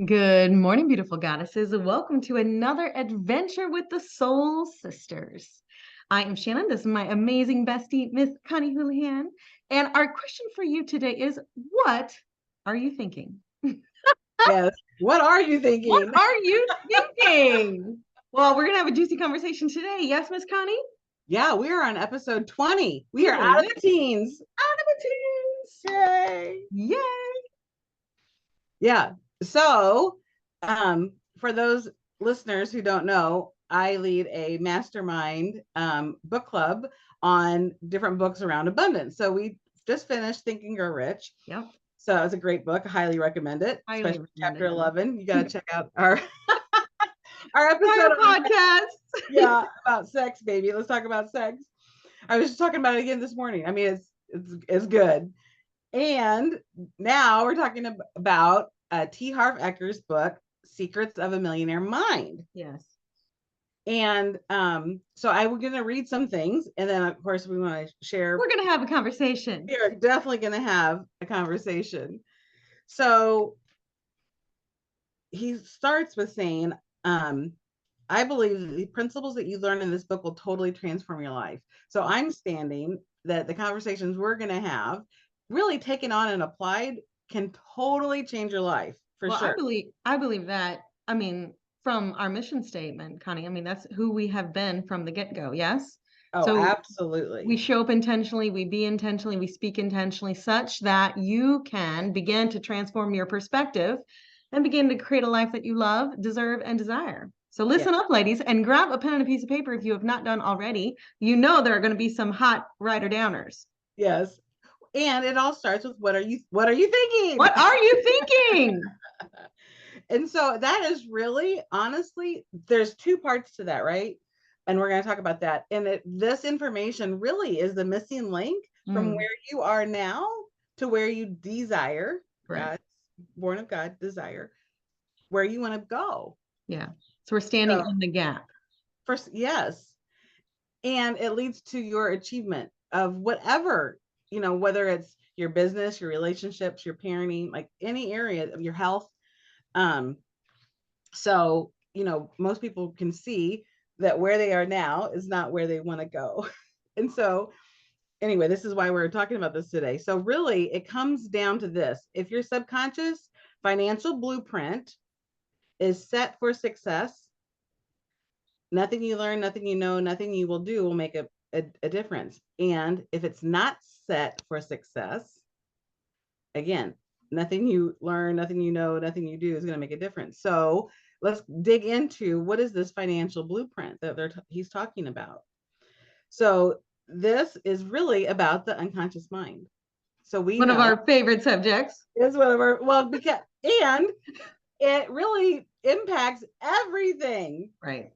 Good morning, beautiful goddesses. Welcome to another adventure with the Soul Sisters. I am Shannon. This is my amazing bestie, Miss Connie Houlihan. And our question for you today is, what are you thinking? Yes. What are you What thinking? are you thinking? Well, we're going to have a juicy conversation today. Yes, Miss Connie? Yeah, we are on episode 20. Can We you are believe out of it? the teens. Out of the teens. Yay. Yay. Yeah. So, for those listeners who don't know, I lead a mastermind book club on different books around abundance. So we just finished Think and Grow Rich. Yep. So it's a great book. I highly recommend it, Highly especially recommend chapter it. 11. You got to check out our episode Our on podcast. yeah, about sex, baby. Let's talk about sex. I was just talking about it again this morning. I mean, it's good. And now we're talking about T. Harv Ecker's book, Secrets of a Millionaire Mind. Yes. And so I was going to read some things, and then of course we want to share. We're going to have a conversation. We are definitely going to have a conversation. So he starts with saying, I believe the principles that you learn in this book will totally transform your life. So I'm standing that the conversations we're going to have, really taken on and applied, can totally change your life for sure. I believe that. I mean, from our mission statement, Connie, I mean, that's who we have been from the get-go. Yes. Oh, So absolutely. we show up intentionally, we be intentionally, we speak intentionally, such that you can begin to transform your perspective and begin to create a life that you love, deserve, and desire. So listen up, ladies, and grab a pen and a piece of paper if you have not done already. You know there are going to be some hot writer downers. Yes. And it all starts with what are you thinking? What are you thinking? And so that is really, honestly, there's two parts to that, right? And we're going to talk about that. And this information really is the missing link from where you are now to where you desire, Right. Born of God, desire, where you want to go. Yeah. So we're standing in the gap. First, yes. And it leads to your achievement of whatever, whether it's your business, your relationships, your parenting, like any area of your health. So, most people can see that where they are now is not where they want to go. And so, anyway, this is why we're talking about this today. So really, it comes down to this. If your subconscious financial blueprint is set for success, nothing you learn, nothing you know, nothing you will do will make a difference. And if it's not set for success, again, nothing you learn, nothing you know, nothing you do is going to make a difference. So let's dig into what is this financial blueprint that he's talking about. So this is really about the unconscious mind. So one of our favorite subjects is one of our because and it really impacts everything. Right.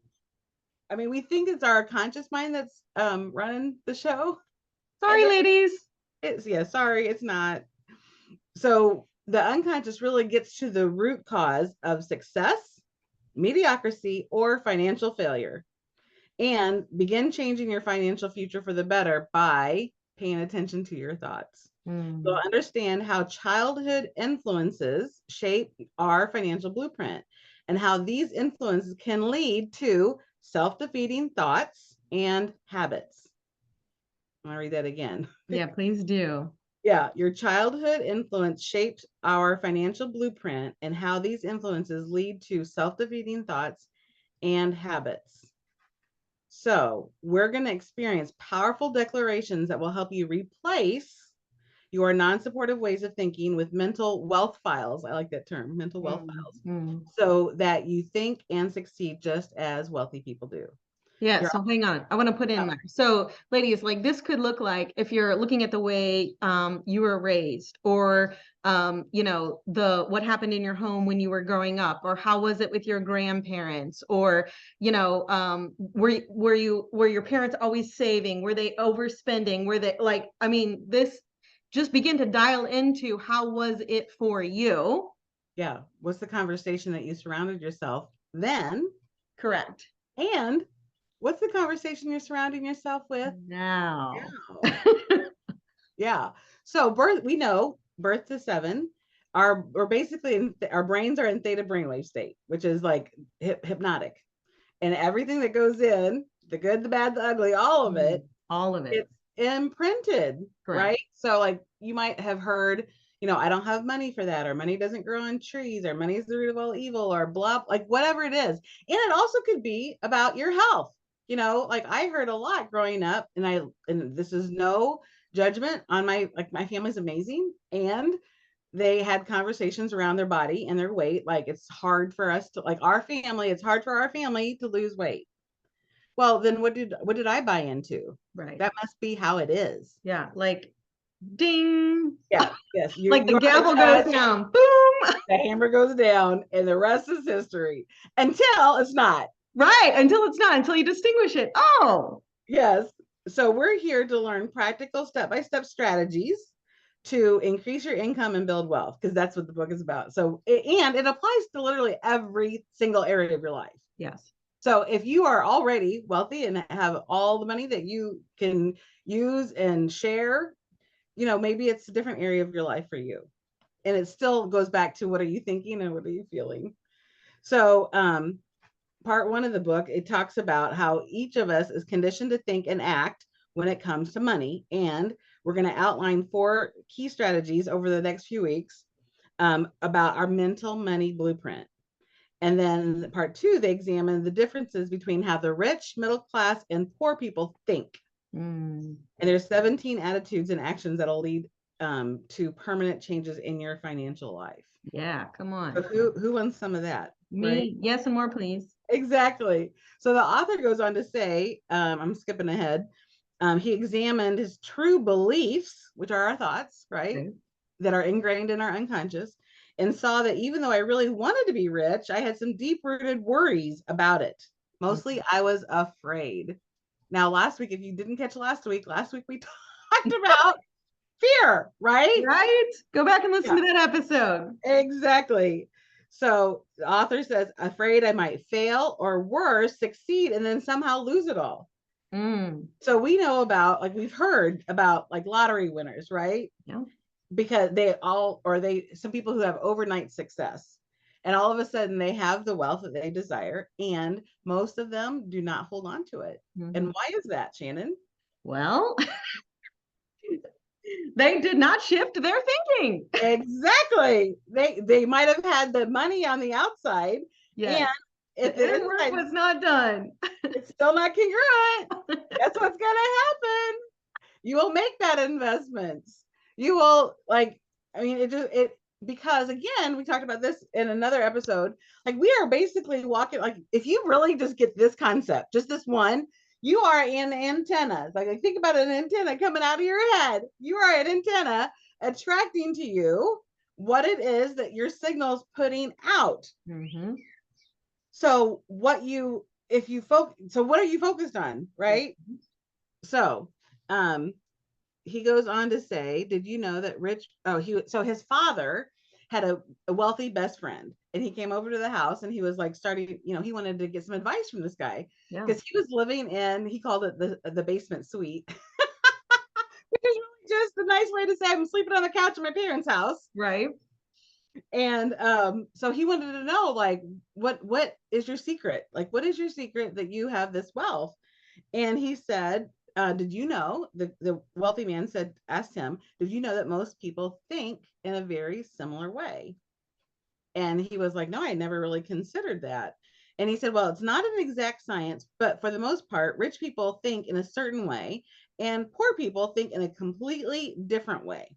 I mean, we think it's our conscious mind that's running the show. Sorry, ladies. Sorry, it's not. So the unconscious really gets to the root cause of success, mediocrity, or financial failure, and begin changing your financial future for the better by paying attention to your thoughts. So understand how childhood influences shape our financial blueprint and how these influences can lead to self-defeating thoughts and habits. I'm going to read that again. Yeah, please do. Yeah, your childhood influence shapes our financial blueprint and how these influences lead to self-defeating thoughts and habits. So we're going to experience powerful declarations that will help you replace your non-supportive ways of thinking with mental wealth files. I like that term, mental wealth files, so that you think and succeed just as wealthy people do. Yeah, so hang on. I want to put in there. So ladies, like this could look like if you're looking at the way you were raised, or what happened in your home when you were growing up, or how was it with your grandparents, or were your parents always saving? Were they overspending? Were they this just begin to dial into how was it for you? Yeah. What's the conversation that you surrounded yourself then? Correct. And what's the conversation you're surrounding yourself with now? Yeah. So we know birth to 7. we're basically our brains are in theta brainwave state, which is like hypnotic, and everything that goes in, the good, the bad, the ugly, all of it, all of it, it's imprinted. correct. Right? So like you might have heard, I don't have money for that, or money doesn't grow on trees, or money is the root of all evil, or blah, like whatever it is. And it also could be about your health. Like I heard a lot growing up, and this is no judgment on my family's amazing, and they had conversations around their body and their weight. Like it's hard for us to, like our family, it's hard for our family to lose weight. Well, then what did I buy into? Right. That must be how it is. Yeah. Like ding. Yeah. Yes. Like the gavel goes down. Boom. The hammer goes down, and the rest is history until it's not. Right. Until it's not, until you distinguish it. Oh. Yes. So we're here to learn practical step-by-step strategies to increase your income and build wealth, because that's what the book is about. So, and it applies to literally every single area of your life. Yes. So if you are already wealthy and have all the money that you can use and share, maybe it's a different area of your life for you. And it still goes back to what are you thinking and what are you feeling? So part 1 of the book, it talks about how each of us is conditioned to think and act when it comes to money. And we're going to outline 4 key strategies over the next few weeks about our mental money blueprint. And then part 2, they examine the differences between how the rich, middle class, and poor people think. And there's 17 attitudes and actions that'll lead to permanent changes in your financial life. Yeah, come on. So who wants some of that? Me, right? Yes, and more, please. Exactly. So the author goes on to say, I'm skipping ahead. He examined his true beliefs, which are our thoughts, right? Okay. That are ingrained in our unconscious, and saw that even though I really wanted to be rich, I had some deep-rooted worries about it. Mostly I was afraid. Now, last week, if you didn't catch last week we talked about fear, right? Right? Go back and listen to that episode. Exactly. So the author says, afraid I might fail, or worse, succeed and then somehow lose it all. So we know about, like we've heard about like lottery winners, right? Yeah. Because some people who have overnight success, and all of a sudden they have the wealth that they desire, and most of them do not hold on to it. And why is that, Shannon? Well, they did not shift their thinking. Exactly. They might have had the money on the outside. Yes. And if the work was not done, it's still not congruent. That's what's gonna happen. You will make bad investments. You will because again, we talked about this in another episode. Like we are basically walking, like if you really just get this concept, just this one, you are an antenna. Like think about an antenna coming out of your head. You are an antenna attracting to you what it is that your signal's putting out. So what are you focused on, right? So he goes on to say, did you know that his father had a wealthy best friend, and he came over to the house, and he was like starting, he wanted to get some advice from this guy, because he was living in, he called it the basement suite, which is really just a nice way to say I'm sleeping on the couch in my parents' house. Right. And so he wanted to know, like, what is your secret? Like, what is your secret that you have this wealth? And he said, did you know, the wealthy man asked him, did you know that most people think in a very similar way? And he was like, no, I never really considered that. And he said, well, it's not an exact science, but for the most part, rich people think in a certain way, and poor people think in a completely different way.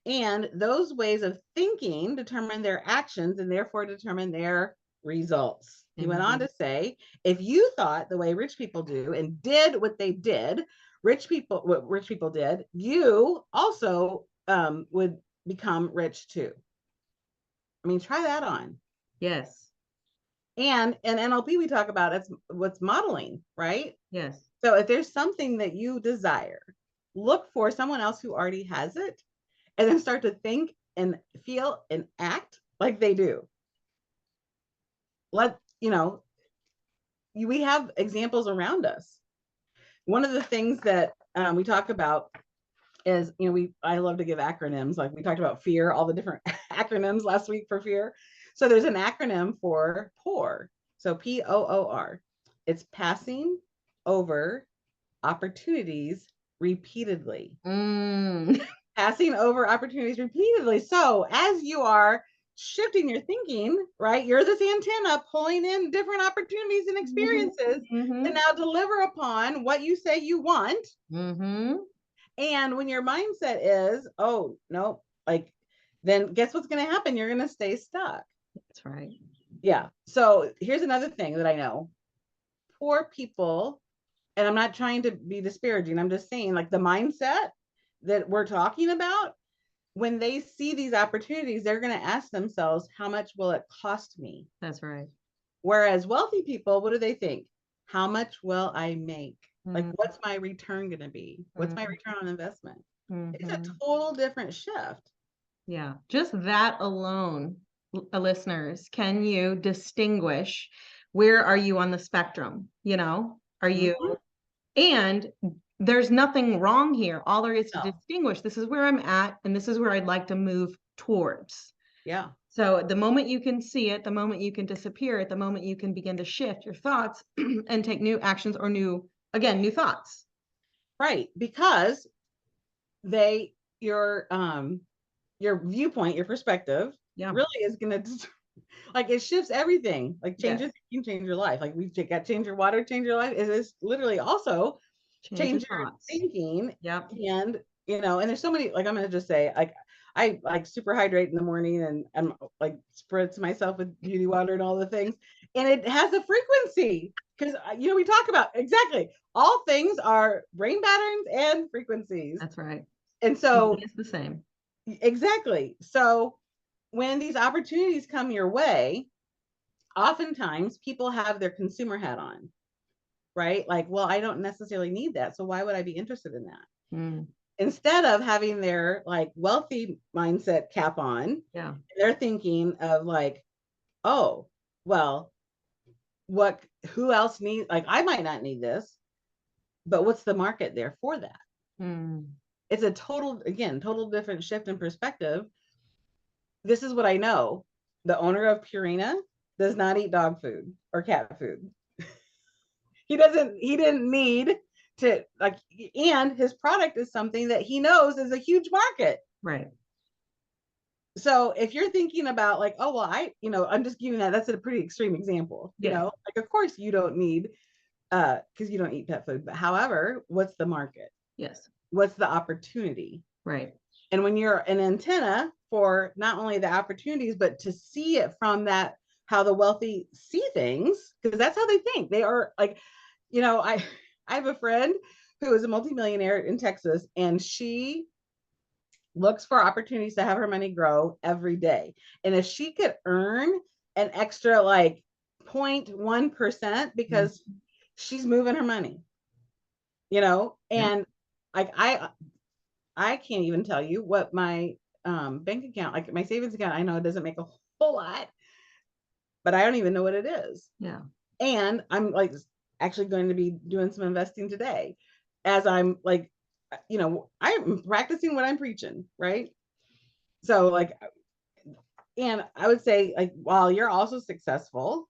And those ways of thinking determine their actions and therefore determine their results. He went on to say, if you thought the way rich people do and did what they did, what rich people did, you also would become rich too. I mean, try that on. Yes. And in NLP, we talk about what's modeling, right? Yes. So if there's something that you desire, look for someone else who already has it, and then start to think and feel and act like they do. We have examples around us. One of the things that we talk about is, I love to give acronyms. Like we talked about fear, all the different acronyms last week for fear. So there's an acronym for POOR. So POOR. It's passing over opportunities repeatedly. Passing over opportunities repeatedly. So as you are shifting your thinking, right, you're this antenna pulling in different opportunities and experiences to now deliver upon what you say you want. And when your mindset is, oh, no, like, then guess what's going to happen? You're going to stay stuck. That's right. Yeah. So here's another thing that I know. Poor people, and I'm not trying to be disparaging, I'm just saying, like, the mindset that we're talking about, when they see these opportunities, they're going to ask themselves, how much will it cost me? That's right. Whereas wealthy people, what do they think? How much will I make? Like, what's my return going to be? What's my return on investment? It's a total different shift. Yeah. Just that alone, listeners, can you distinguish where are you on the spectrum? You know, are you, and there's nothing wrong here. All there is to distinguish, this is where I'm at, and this is where I'd like to move towards. Yeah. So the moment you can see it, the moment you can disappear it, the moment you can begin to shift your thoughts and take new actions or new thoughts. Right. Because your viewpoint, your perspective really is going to, like, it shifts everything. Like, changes, you can change your life. Like, we've got change your water, change your life. It is literally also change your thinking. Yep. And, you know, and there's so many, like, I'm going to just say, like, I like super hydrate in the morning, and I'm like spritz myself with beauty water and all the things. And it has a frequency, because, you know, we talk about exactly all things are brain patterns and frequencies. That's right. And so it's the same. Exactly. So when these opportunities come your way, oftentimes people have their consumer hat on, right? Like, well, I don't necessarily need that, so why would I be interested in that? Instead of having their, like, wealthy mindset cap on, they're thinking of, like, oh, well, who else needs, like, I might not need this, but what's the market there for that? It's a total different shift in perspective. This is what I know. The owner of Purina does not eat dog food or cat food. He didn't need to, like, and his product is something that he knows is a huge market. Right. So if you're thinking about, like, oh, well, I'm just giving that's a pretty extreme example, you know, like, of course you don't need, because you don't eat pet food, but however, what's the market? Yes. What's the opportunity? Right. And when you're an antenna for not only the opportunities, but to see it from that, how the wealthy see things, because that's how they think. They are, like, you know, I have a friend who is a multimillionaire in Texas, and she looks for opportunities to have her money grow every day. And if she could earn an extra, like, 0.1%, because she's moving her money, you know, and like, I can't even tell you what my bank account, like my savings account, I know it doesn't make a whole lot, but I don't even know what it is. Yeah. And I'm, like, actually going to be doing some investing today, as I'm, like, you know, I'm practicing what I'm preaching, right? So, like, and I would say, like, while you're also successful,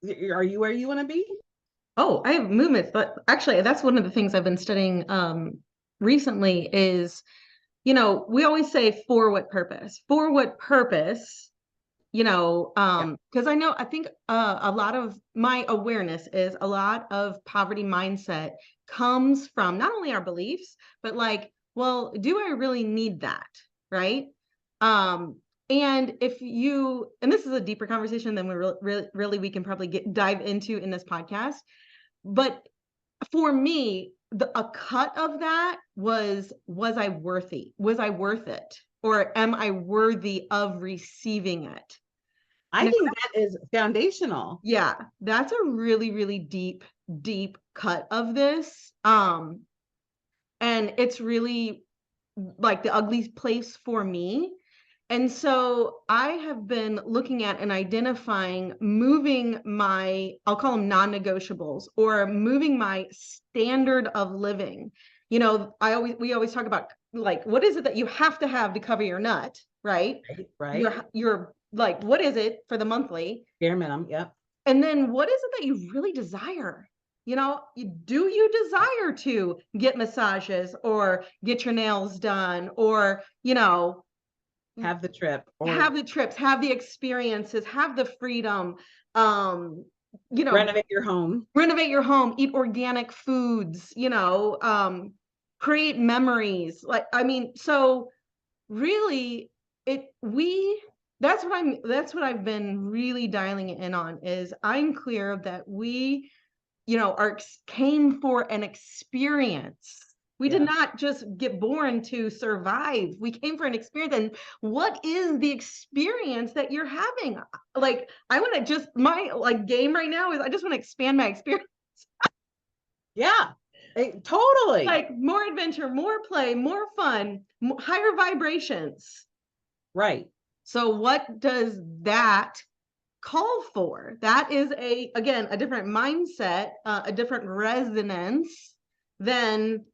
are you where you want to be? Oh, I have movements, but actually that's one of the things I've been studying recently is, you know, we always say for what purpose? For what purpose? You know, because I think a lot of my awareness is a lot of poverty mindset comes from not only our beliefs, but, like, well, do I really need that? Right. And if you, and this is a deeper conversation than we really we can probably dive into in this podcast. But for me, a cut of that was I worthy? Was I worth it? Or am I worthy of receiving it? I think that is foundational. Yeah, that's a really, really deep cut of this. And it's really, like, the ugly place for me. And so I have been looking at and identifying moving my, I'll call them non-negotiables, or moving my standard of living. You know, we always talk about like, what is it that you have to have to cover your nut, right? Right. Your like, what is it for the monthly? Bare minimum. Yep. And then what is it that you really desire? You know, do you desire to get massages or get your nails done, or, you know, Have the trip or have the trips, have the experiences, have the freedom, you know, renovate your home. renovate your home, eat organic foods, you know, create memories. Like, I mean, so really it we that's what I've been really dialing in on, is I'm clear that we, you know, came for an experience. We did Yeah. not just get born to survive. We came for an experience. And what is the experience that you're having? Like, I want to just, my like game right now is I just want to expand my experience. Yeah. Totally. Like, more adventure, more play, more fun, higher vibrations. Right. So what does that call for? That is again, a different mindset, a different resonance than,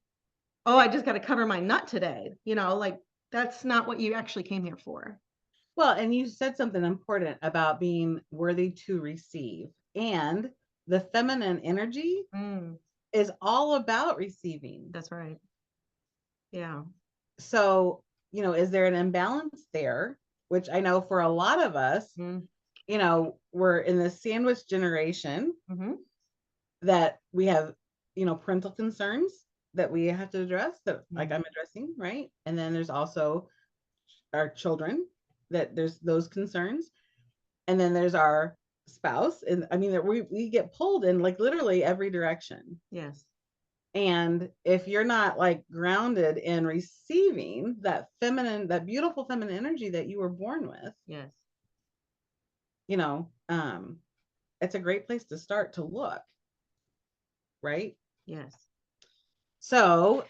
oh, I just got to cover my nut today. You know, like, that's not what you actually came here for. Well, and you said something important about being worthy to receive. And the feminine energy is all about receiving. That's right. Yeah. So, is there an imbalance there? Which I know for a lot of us, we're in the sandwich generation that we have, parental concerns that we have to address, that like I'm addressing, right? And then there's also our children, that there's those concerns. And then there's our spouse. And I mean, that we get pulled in like literally every direction. Yes. And if you're not like grounded in receiving that beautiful feminine energy that you were born with, yes, it's a great place to start to look. Right. Yes. So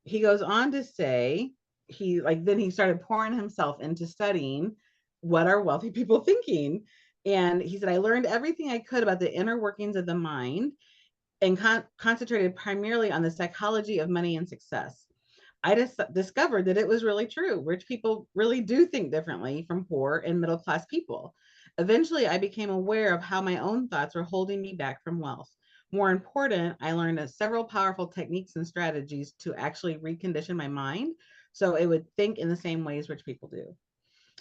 he goes on to say, then he started pouring himself into studying what are wealthy people thinking. And he said, I learned everything I could about the inner workings of the mind and concentrated primarily on the psychology of money and success. I just discovered that it was really true. Rich people really do think differently from poor and middle class people. Eventually, I became aware of how my own thoughts were holding me back from wealth. More important, I learned several powerful techniques and strategies to actually recondition my mind so it would think in the same ways rich people do.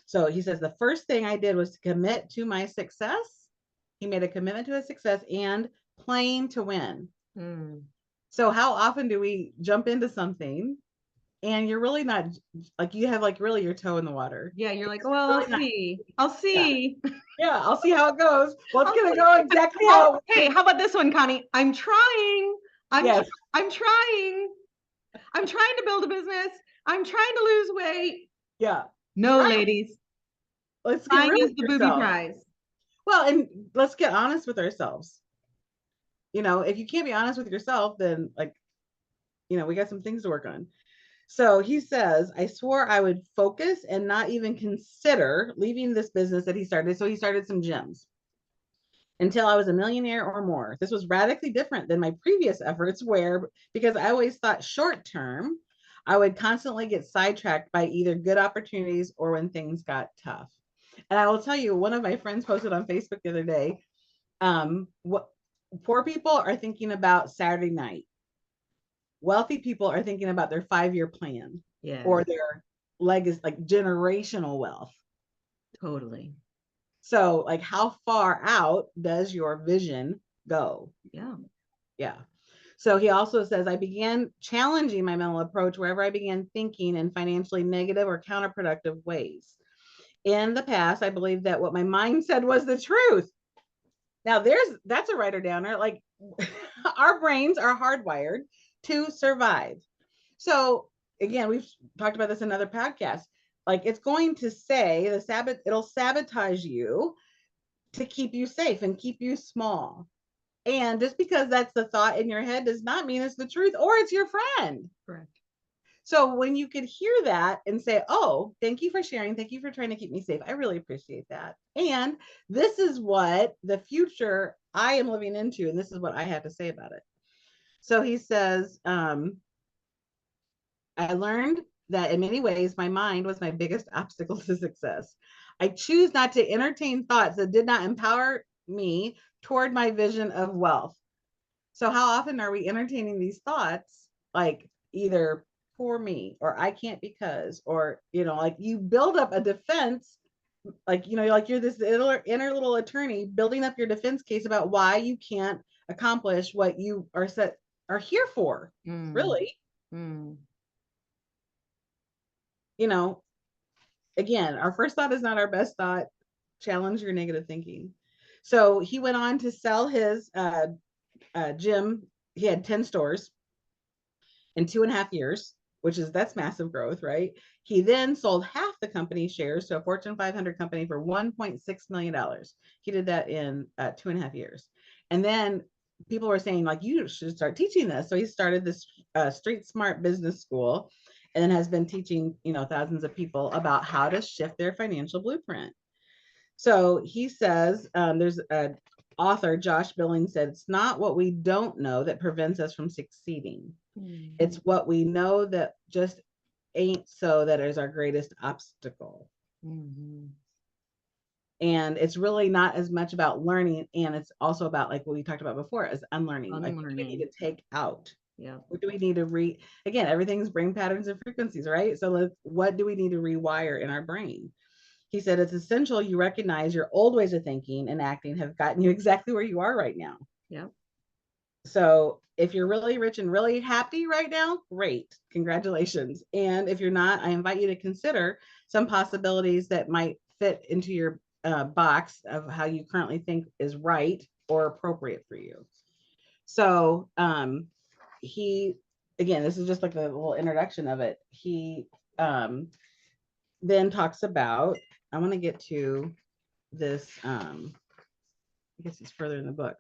So he says, the first thing I did was to commit to my success. He made a commitment to his success and playing to win. So how often do we jump into something and you're really not, like, you have like really your toe in the water? Yeah, you're like, well, I'll see. I'll see. Yeah, I'll see how it goes. Well, it's gonna go exactly how. Hey, how about this one, Connie? I'm trying. Yes. I'm trying. I'm trying to build a business. I'm trying to lose weight. Yeah. No, ladies. Let's get real is with the booby yourself. prize. Well, and let's get honest with ourselves. If you can't be honest with yourself, then like, we got some things to work on. So he says, I swore I would focus and not even consider leaving this business that he started. So he started some gyms until I was a millionaire or more. This was radically different than my previous efforts because I always thought short term, I would constantly get sidetracked by either good opportunities or when things got tough. And I will tell you, one of my friends posted on Facebook the other day, what poor people are thinking about Saturday night. Wealthy people are thinking about their 5-year plan, or their legacy, like generational wealth. Totally. So like, how far out does your vision go? Yeah. Yeah. So he also says, I began challenging my mental approach wherever I began thinking in financially negative or counterproductive ways. In the past, I believed that what my mind said was the truth. Now that's a writer downer. Like, our brains are hardwired to survive. So again, we've talked about this in another podcast. Like, it's going to say it'll sabotage you to keep you safe and keep you small. And just because that's the thought in your head does not mean it's the truth or it's your friend. Correct. So when you could hear that and say, oh, thank you for sharing. Thank you for trying to keep me safe. I really appreciate that. And this is what the future I am living into. And this is what I had to say about it. So he says, I learned that in many ways, my mind was my biggest obstacle to success. I choose not to entertain thoughts that did not empower me toward my vision of wealth. So how often are we entertaining these thoughts, like either poor me or I can't because, or, like you build up a defense, like, like you're this inner little attorney building up your defense case about why you can't accomplish what you are here for, really. Again, our first thought is not our best thought. Challenge your negative thinking. So he went on to sell his gym. He had 10 stores in 2.5 years, that's massive growth, right? He then sold half the company's shares to a Fortune 500 company for $1.6 million. He did that in 2.5 years. And then people were saying, like, you should start teaching this. So he started this Street Smart Business School, and then has been teaching, thousands of people about how to shift their financial blueprint. So he says, there's an author, Josh Billings, said, it's not what we don't know that prevents us from succeeding. It's what we know that just ain't so that is our greatest obstacle. And it's really not as much about learning, and it's also about, like what we talked about before, as unlearning. Like, what do we need to take out? What do we need to again, everything's brain patterns and frequencies, right? So what do we need to rewire in our brain? He said it's essential you recognize your old ways of thinking and acting have gotten you exactly where you are right now. So if you're really rich and really happy right now, great, congratulations. And if you're not, I invite you to consider some possibilities that might fit into your box of how you currently think is right or appropriate for you. So he, again, this is just like a little introduction of it. He then talks about, I want to get to this, I guess it's further in the book.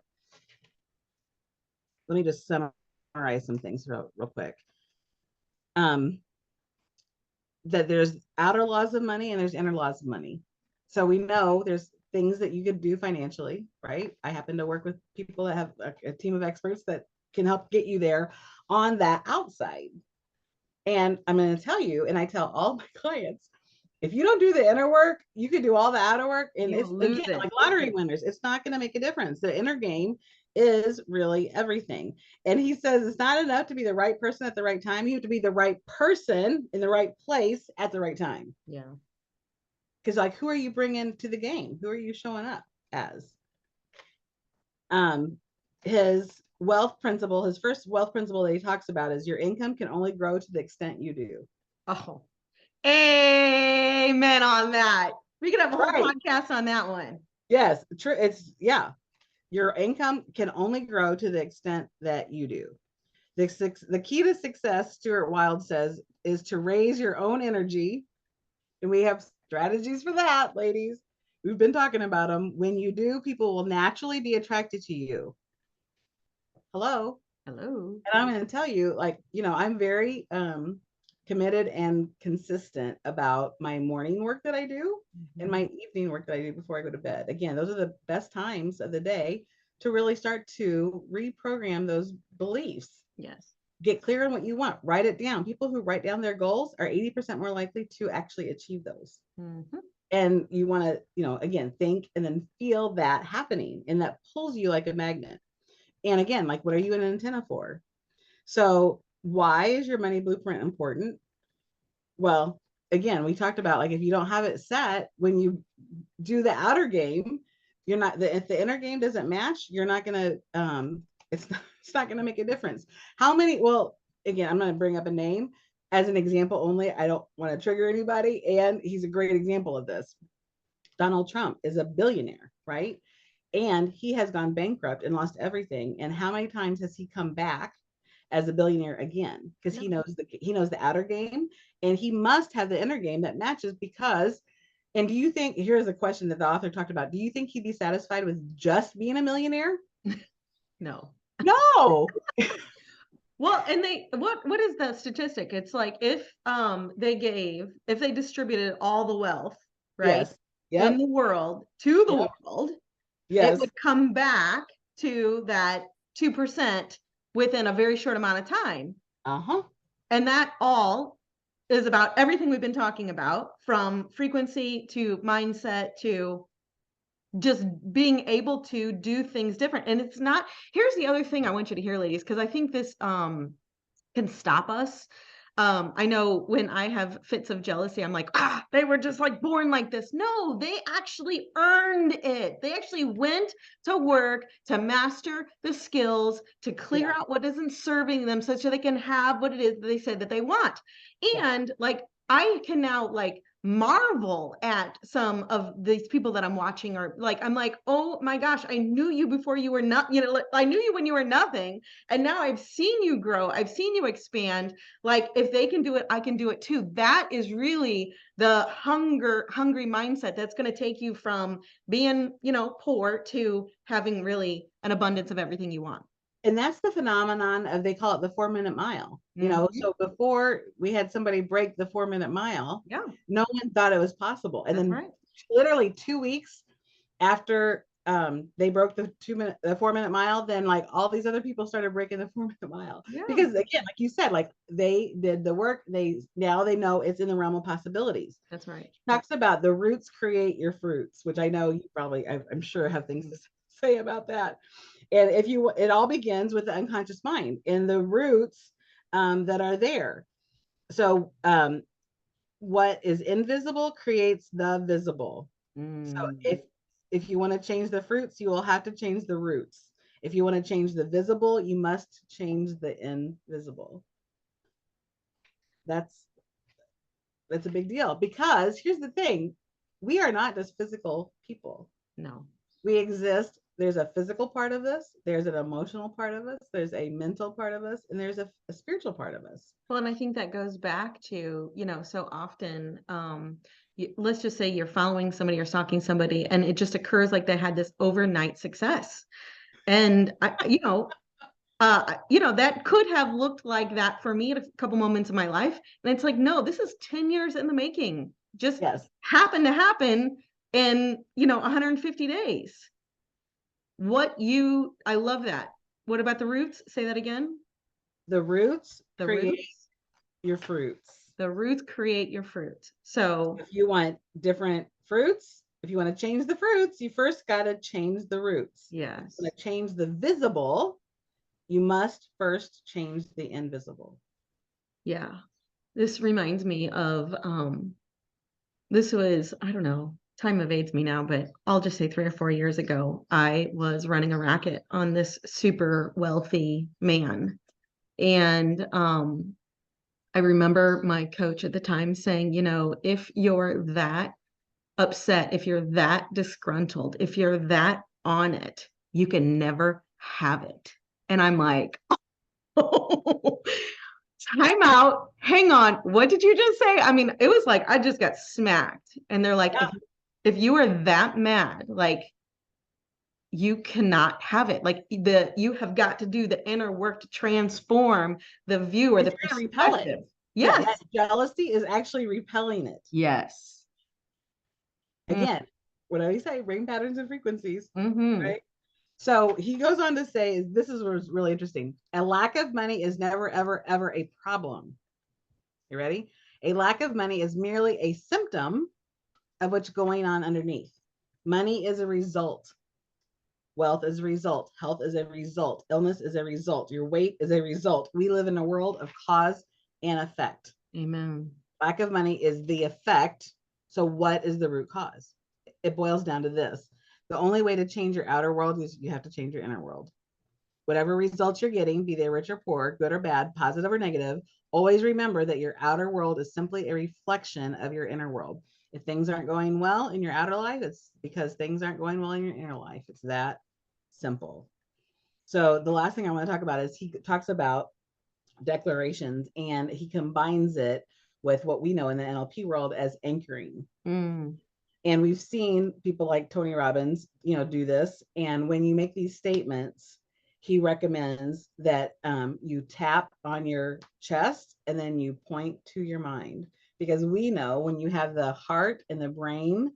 Let me just summarize some things real quick. That there's outer laws of money and there's inner laws of money. So we know there's things that you could do financially, right? I happen to work with people that have a team of experts that can help get you there on that outside. And I'm going to tell you, and I tell all my clients, if you don't do the inner work, you could do all the outer work, and it's again like lottery winners. It's not going to make a difference. The inner game is really everything. And he says it's not enough to be the right person at the right time. You have to be the right person in the right place at the right time. Because, like, who are you bringing to the game? Who are you showing up as? His wealth principle, his first wealth principle that he talks about is your income can only grow to the extent you do. Oh, amen on that. We could have a whole podcast on that one. Yes, true. Your income can only grow to the extent that you do. The key to success, Stuart Wilde says, is to raise your own energy. And we have strategies for that, ladies. We've been talking about them. When you do, people will naturally be attracted to you. Hello. And I'm going to tell you, like, I'm very committed and consistent about my morning work that I do and my evening work that I do before I go to bed. Again, those are the best times of the day to really start to reprogram those beliefs. Get clear on what you want. Write it down. People who write down their goals are 80% more likely to actually achieve those. And you want to, again, think and then feel that happening, and that pulls you like a magnet. And again, like, what are you an antenna for? So why is your money blueprint important? Well, again, we talked about, like, if you don't have it set, when you do the outer game, you're not, if the inner game doesn't match, you're not going to, it's not going to make a difference. Well, again, I'm going to bring up a name as an example only. I don't want to trigger anybody. And he's a great example of this. Donald Trump is a billionaire, right? And he has gone bankrupt and lost everything. And how many times has he come back as a billionaire again? Because he knows the outer game, and he must have the inner game that matches. Because, and do you think, here's a question that the author talked about, do you think he'd be satisfied with just being a millionaire? No. Well, and what is the statistic? It's like if they distributed all the wealth, right? In the world to the world, it would come back to that 2% within a very short amount of time. And that all is about everything we've been talking about, from frequency to mindset to just being able to do things different. And it's not, here's the other thing I want you to hear, ladies, because I think this can stop us. I know when I have fits of jealousy, I'm like, they were just like born like this. No, they actually earned it. They actually went to work to master the skills, to clear out what isn't serving them so that they can have what it is that they said that they want. And like, I can now like marvel at some of these people that I'm watching, or like, I'm like, oh my gosh, I knew you before you were not, I knew you when you were nothing. And now I've seen you grow. I've seen you expand. Like, if they can do it, I can do it too. That is really the hungry mindset that's going to take you from being, poor to having really an abundance of everything you want. And that's the phenomenon of, they call it the 4-minute mile. So before we had somebody break the 4-minute mile, no one thought it was possible. And then literally 2 weeks after they broke the 4-minute mile, then like all these other people started breaking the 4-minute mile. Because again, like you said, like they did the work, now they know it's in the realm of possibilities. That's right. Talks about the roots create your fruits, which I know you probably, I'm sure, have things to say about that. And it all begins with the unconscious mind and the roots that are there. So what is invisible creates the visible. So if you want to change the fruits, you will have to change the roots. If you want to change the visible, you must change the invisible. That's a big deal, because here's the thing. We are not just physical people. No. We exist. There's a physical part of us, there's an emotional part of us, there's a mental part of us, and there's a spiritual part of us. Well, and I think that goes back to, so often, let's just say you're following somebody or stalking somebody, and it just occurs like they had this overnight success. And, that could have looked like that for me at a couple moments in my life. And it's like, no, this is 10 years in the making. Just happened to happen in, 150 days. I love that. What about the roots? Say that again. The roots create your fruits. The roots create your fruit. So if you want different fruits, if you want to change the fruits, you first got to change the roots. Yes. To change the visible, you must first change the invisible. Yeah. This reminds me of, this was, I don't know, time evades me now, but I'll just say 3 or 4 years ago, I was running a racket on this super wealthy man. And I remember my coach at the time saying, if you're that upset, if you're that disgruntled, if you're that on it, you can never have it. And I'm like, oh, time out. Hang on. What did you just say? I mean, it was like I just got smacked. And they're like, if you are that mad, like, you cannot have it. Like, you have got to do the inner work to transform the view or the perspective. Yes. That jealousy is actually repelling it. Yes. Again, what do we say? Ring patterns and frequencies. Right? So he goes on to say, this is really interesting. A lack of money is never, ever, ever a problem. You ready? A lack of money is merely a symptom of what's going on underneath. Money is a result. Wealth is a result. Health is a result. Illness is a result. Your weight is a result. We live in a world of cause and effect. Amen. Lack of money is the effect. So what is the root cause? It boils down to this. The only way to change your outer world is you have to change your inner world. Whatever results you're getting, be they rich or poor, good or bad, positive or negative, always remember that your outer world is simply a reflection of your inner world. If things aren't going well in your outer life, it's because things aren't going well in your inner life. It's that simple. So the last thing I want to talk about is he talks about declarations, and he combines it with what we know in the NLP world as anchoring. And we've seen people like Tony Robbins, do this. And when you make these statements, he recommends that you tap on your chest and then you point to your mind, because we know when you have the heart and the brain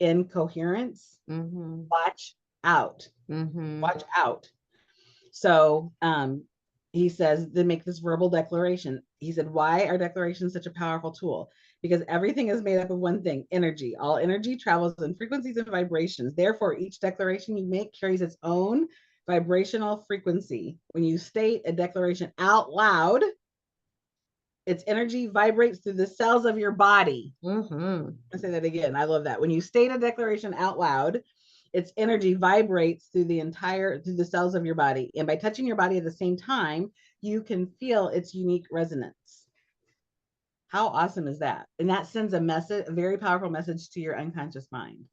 in coherence, watch out. Watch out. So he says to make this verbal declaration. he said, why are declarations such a powerful tool? Because everything is made up of one thing, energy. All energy travels in frequencies and vibrations. Therefore, each declaration you make carries its own vibrational frequency. When you state a declaration out loud, its energy vibrates through the cells of your body. I'll say that again. I love that. When you state a declaration out loud, its energy vibrates through the cells of your body. And by touching your body at the same time, you can feel its unique resonance. How awesome is that? And that sends a very powerful message to your unconscious mind.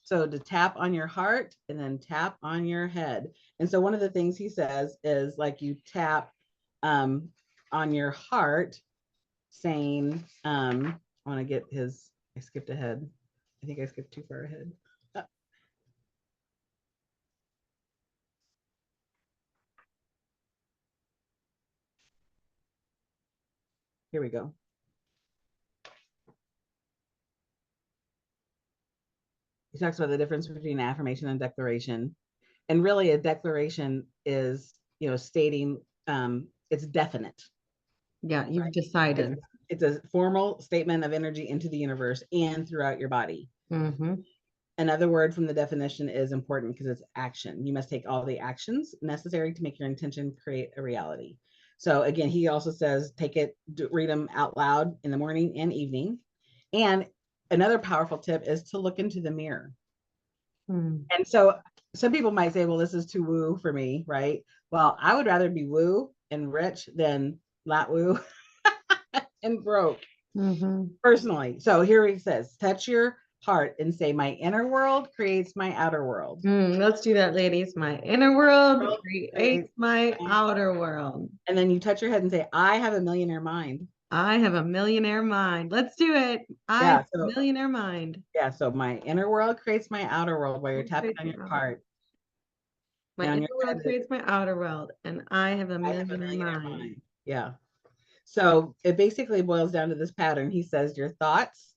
So to tap on your heart and then tap on your head. And so one of the things he says is like you tap on your heart saying, I want to get his, I skipped ahead. I think I skipped too far ahead. Here we go. He talks about the difference between affirmation and declaration. And really a declaration is, stating, it's definite. Yeah, you've decided. It's a formal statement of energy into the universe and throughout your body. Another word from the definition is important because it's action. You must take all the actions necessary to make your intention create a reality. So again, he also says, read them out loud in the morning and evening. And another powerful tip is to look into the mirror. And so some people might say, well, this is too woo for me, right? Well, I would rather be woo and rich than not woo and broke, personally. So here he says, touch your heart and say, my inner world creates my outer world. Let's do that, ladies. My inner world creates my outer world. And then you touch your head and say, I have a millionaire mind. I have a millionaire mind. Let's do it. I have a millionaire mind. Yeah. So my inner world creates my outer world while you're tapping on your heart. My inner world creates my outer world, and I have a millionaire mind. Yeah. So it basically boils down to this pattern. He says your thoughts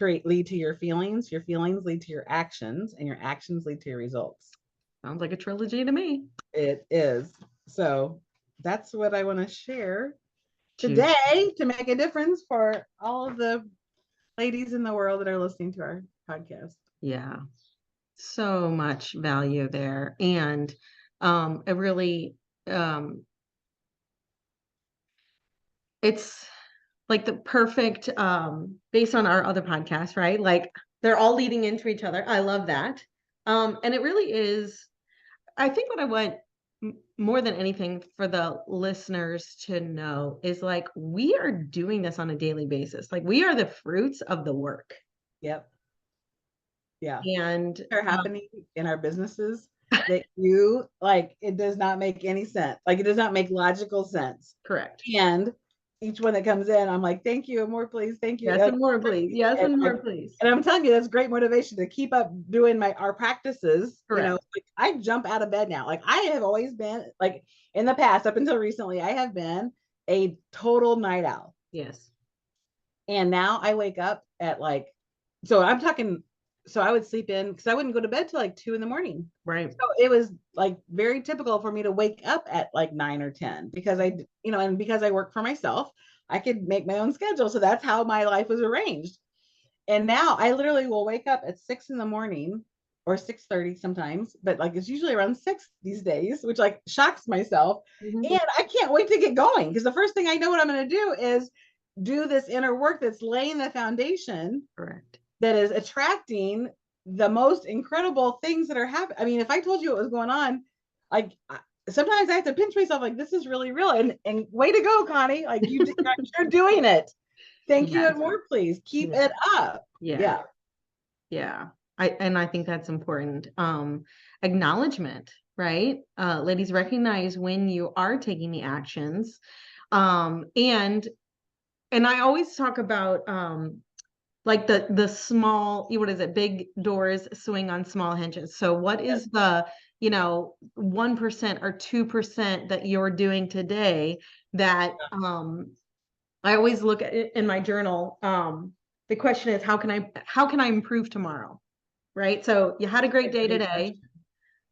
lead to your feelings lead to your actions, and your actions lead to your results. Sounds like a trilogy to me. It is. So that's what I want to share today to make a difference for all of the ladies in the world that are listening to our podcast. Yeah. So much value there. And it really, it's like the perfect, based on our other podcasts, right? Like they're all leading into each other. I love that. And it really is, I think what I want more than anything for the listeners to know is like, we are doing this on a daily basis. Like we are the fruits of the work. Yep. Yeah. And they're happening in our businesses that you like, it does not make any sense. Like it does not make logical sense. Correct. And each one that comes in, I'm like, thank you, and more, please. Thank you. Yes, and more, please. Yes, and more, please. And I'm telling you, that's great motivation to keep up doing our practices. Correct. Like I jump out of bed now. Like I have always been, like in the past, up until recently, I have been a total night owl. Yes. And now I wake up at so I would sleep in because I wouldn't go to bed till like 2 a.m. Right. So it was like very typical for me to wake up at like 9 or 10 because and because I work for myself, I could make my own schedule. So that's how my life was arranged. And now I literally will wake up at 6 a.m. or 6:30 sometimes, but like it's usually around 6 these days, which like shocks myself. And I can't wait to get going because the first thing I know what I'm going to do is do this inner work that's laying the foundation. Correct. That is attracting the most incredible things that are happening. I mean, if I told you what was going on, like sometimes I have to pinch myself, like this is really real. And way to go, Connie! Like you're doing it. Thank you, and more, please. Keep it up. Yeah. I think that's important. Acknowledgement, right? Ladies, recognize when you are taking the actions, and I always talk about like the small, what is it? Big doors swing on small hinges. So what is the, 1% or 2% that you're doing today that, I always look at it in my journal. The question is, how can I improve tomorrow? Right. So you had a great day today.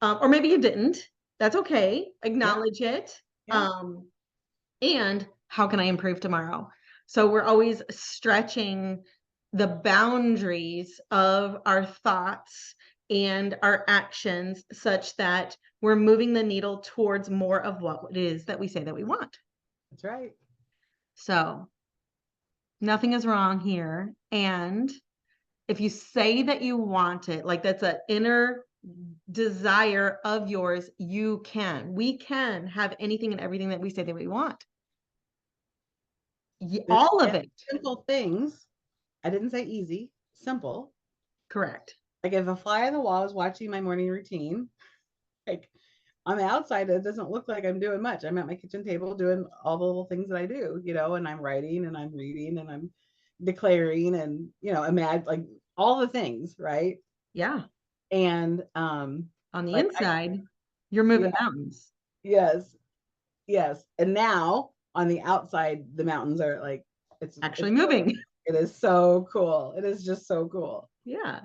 Or maybe you didn't. That's okay. Acknowledge it. And how can I improve tomorrow? So we're always stretching the boundaries of our thoughts and our actions such that we're moving the needle towards more of what it is that we say that we want. That's right. So nothing is wrong here. And if you say that you want it, like that's an inner desire of yours, we can have anything and everything that we say that we want. All of it. Simple things. I didn't say easy, simple. Correct. Like if a fly on the wall is watching my morning routine, like on the outside, it doesn't look like I'm doing much. I'm at my kitchen table doing all the little things that I do, and I'm writing and I'm reading and I'm declaring and, imagine like all the things, right? Yeah. And on the inside, you're moving mountains. Yes. Yes. And now on the outside, the mountains are like, it's actually moving. It is so cool. It is just so cool. Yeah.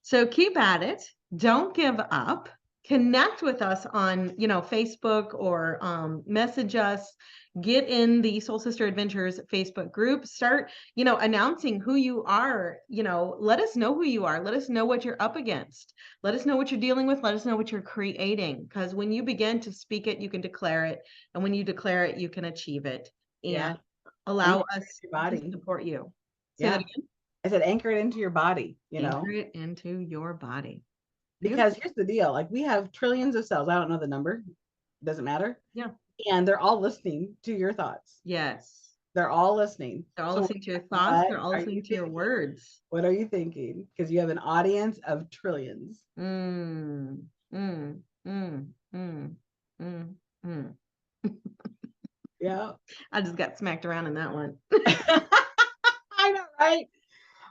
So keep at it. Don't give up. Connect with us on, Facebook or message us. Get in the Soul Sister Adventures Facebook group. Start, announcing who you are. Let us know who you are. Let us know what you're up against. Let us know what you're dealing with. Let us know what you're creating. Because when you begin to speak it, you can declare it. And when you declare it, you can achieve it. And allow us to support you. Say that again. I said, anchor it into your body, Anchor it into your body. Because here's the deal. Like we have trillions of cells. I don't know the number. Doesn't matter. Yeah. And they're all listening to your thoughts. Yes. They're all listening. They're all listening to your thoughts. They're all listening to your words. What are you thinking? Because you have an audience of trillions. Yeah. I just got smacked around in that one. I know, right?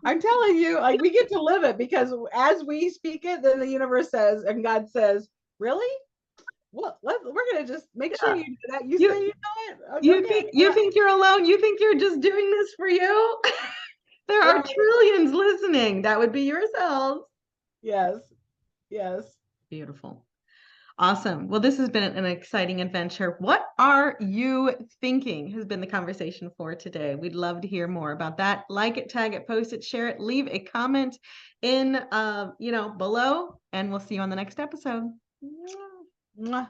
I'm telling you, like we get to live it because as we speak it, then the universe says, and God says, really? Well, we're gonna just make sure you do that. You say you know it. Okay, you think you're alone? You think you're just doing this for you? There are trillions listening. That would be yourselves. Yes. Yes. Beautiful. Awesome. Well, this has been an exciting adventure. What are you thinking has been the conversation for today. We'd love to hear more about that. Like it, tag it, post it, share it, leave a comment in, below, and we'll see you on the next episode. Mwah.